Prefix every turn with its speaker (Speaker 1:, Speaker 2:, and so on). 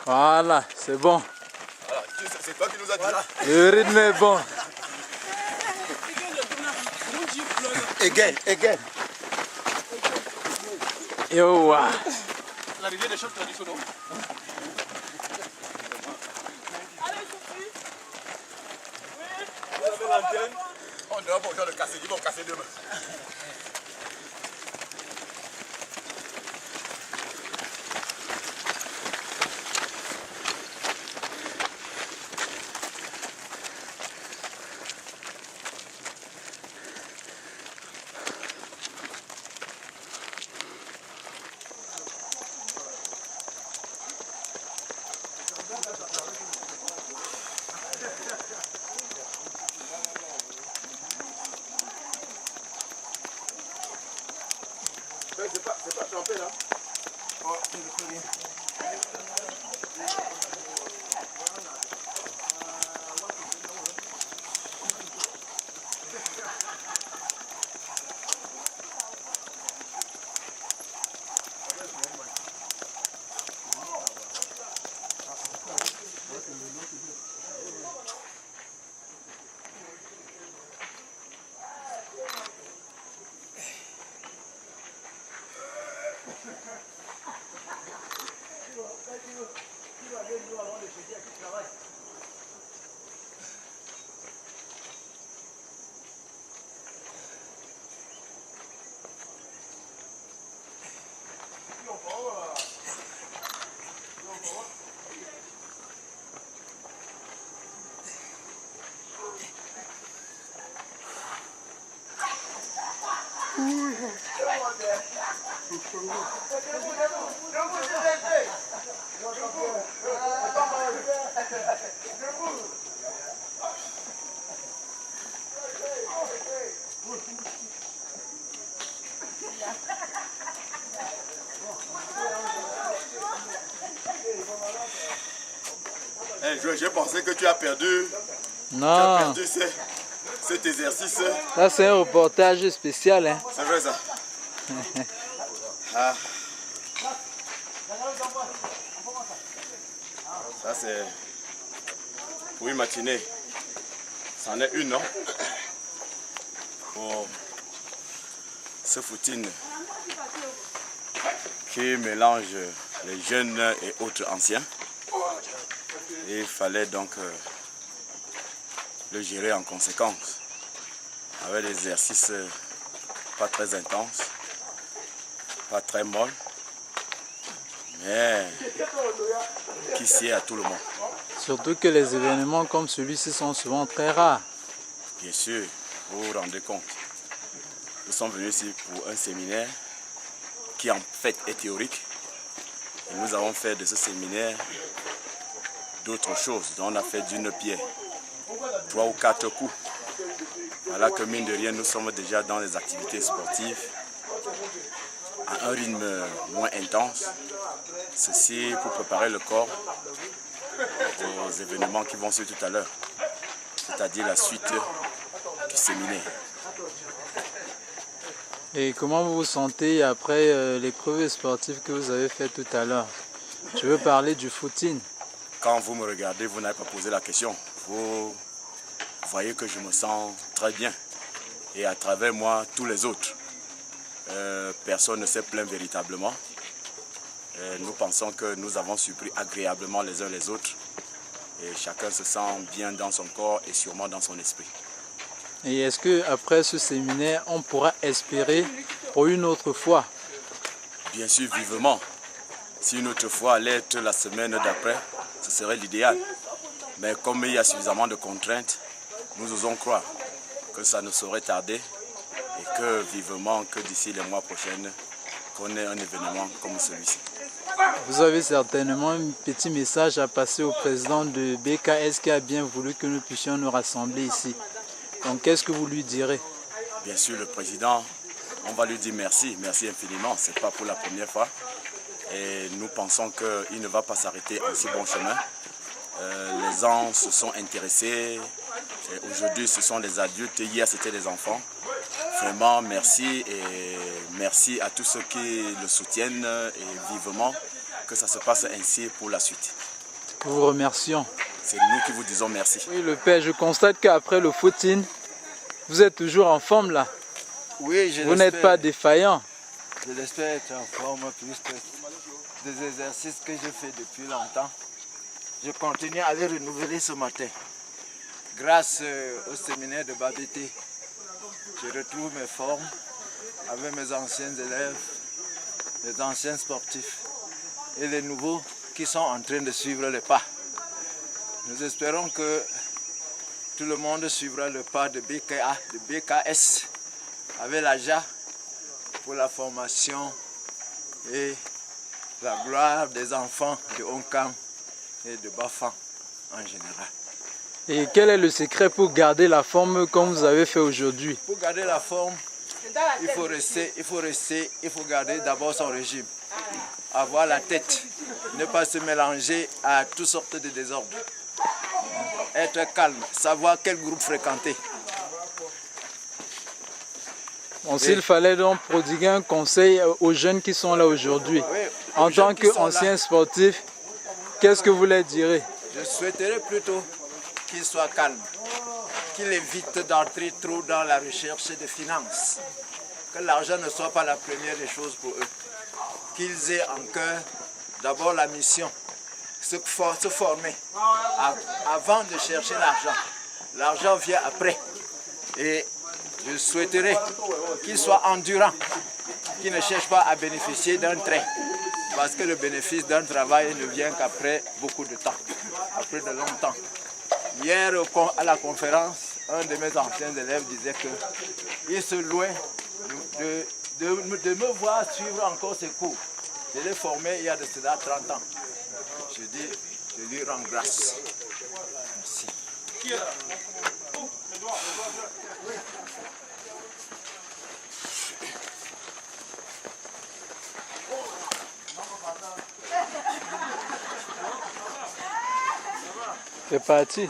Speaker 1: Voilà, c'est bon.
Speaker 2: C'est toi qui nous as dit.
Speaker 1: Le rythme est bon.
Speaker 2: Again.
Speaker 1: Yo.
Speaker 2: L'arrivée des chants traditionnels. Vous avez l'antenne. On doit le casser, ils vont casser demain. C'est pas trempé là. Oh, c'est bien. J'ai pensé que tu as perdu.
Speaker 1: Non.
Speaker 2: Tu as perdu cet exercice.
Speaker 1: Ça, c'est un reportage spécial. Hein.
Speaker 2: C'est vrai ça. Ah. Ça, c'est pour une matinée. C'en est une, non? Pour ce footing qui mélange les jeunes et autres anciens. Et il fallait donc le gérer en conséquence, avec des exercices pas très intenses, pas très molles, mais qui sied à tout le monde.
Speaker 1: Surtout que les événements comme celui-ci sont souvent très rares.
Speaker 2: Bien sûr, vous vous rendez compte. Nous sommes venus ici pour un séminaire qui en fait est théorique. Et nous avons fait de ce séminaire d'autres choses. Donc on a fait d'une pierre 3 ou 4 coups. Voilà que mine de rien, nous sommes déjà dans les activités sportives à un rythme moins intense. Ceci pour préparer le corps aux événements qui vont suivre tout à l'heure, c'est-à-dire la suite du séminaire.
Speaker 1: Et comment vous vous sentez après l'épreuve sportive que vous avez faite tout à l'heure? Je veux parler du footing.
Speaker 2: Quand vous me regardez, vous n'avez pas posé la question. Vous voyez que je me sens très bien. Et à travers moi, tous les autres. Personne ne s'est plaint véritablement. Nous pensons que nous avons surpris agréablement les uns les autres. Et chacun se sent bien dans son corps et sûrement dans son esprit.
Speaker 1: Et est-ce qu'après ce séminaire, on pourra espérer pour une autre fois?
Speaker 2: Bien sûr, vivement. Si une autre fois allait être la semaine d'après, ce serait l'idéal. Mais comme il y a suffisamment de contraintes, nous osons croire que ça ne saurait tarder et que vivement que d'ici les mois prochains, qu'on ait un événement comme celui-ci.
Speaker 1: Vous avez certainement un petit message à passer au président de BKS qui a bien voulu que nous puissions nous rassembler ici. Donc qu'est-ce que vous lui direz?
Speaker 2: Bien sûr, le président, on va lui dire merci, merci infiniment. Ce n'est pas pour la première fois. Et nous pensons qu'il ne va pas s'arrêter en si bon chemin. Les gens se sont intéressés. Aujourd'hui, ce sont des adultes. Hier, c'était des enfants. Vraiment, merci et merci à tous ceux qui le soutiennent et vivement que ça se passe ainsi pour la suite.
Speaker 1: Nous vous remercions.
Speaker 2: C'est nous qui vous disons merci.
Speaker 1: Oui, le père, je constate qu'après le footing, vous êtes toujours en forme là.
Speaker 3: Oui, je
Speaker 1: Vous n'êtes pas défaillant.
Speaker 3: Je l'espère être en forme puisque des exercices que je fais depuis longtemps, je continue à les renouveler ce matin. Grâce au séminaire de Babété, je retrouve mes formes avec mes anciens élèves, les anciens sportifs et les nouveaux qui sont en train de suivre les pas. Nous espérons que tout le monde suivra le pas de BKA, de BKS, avec l'AJA pour la formation et la gloire des enfants de Onkam et de Bafan en général.
Speaker 1: Et quel est le secret pour garder la forme comme vous avez fait aujourd'hui?
Speaker 3: Pour garder la forme, il faut garder d'abord son régime, avoir la tête, ne pas se mélanger à toutes sortes de désordres, être calme, savoir quel groupe fréquenter.
Speaker 1: Bon, s'il fallait donc prodiguer un conseil aux jeunes qui sont là aujourd'hui,
Speaker 3: Oui,
Speaker 1: en tant qu'ancien sportif, qu'est-ce que vous leur direz?
Speaker 3: Je souhaiterais plutôt qu'ils soient calmes, qu'ils évitent d'entrer trop dans la recherche de finances, que l'argent ne soit pas la première des choses pour eux, qu'ils aient en cœur d'abord la mission, se former avant de chercher l'argent. L'argent vient après. Et je souhaiterais qu'ils soient endurants, qu'ils ne cherchent pas à bénéficier d'un trait. Parce que le bénéfice d'un travail ne vient qu'après beaucoup de temps, après de longtemps. Hier, à la conférence, un de mes anciens élèves disait qu'il se louait de me voir suivre encore ses cours. Je l'ai formé il y a de cela 30 ans. Je lui rends grâce. Merci.
Speaker 1: C'est parti.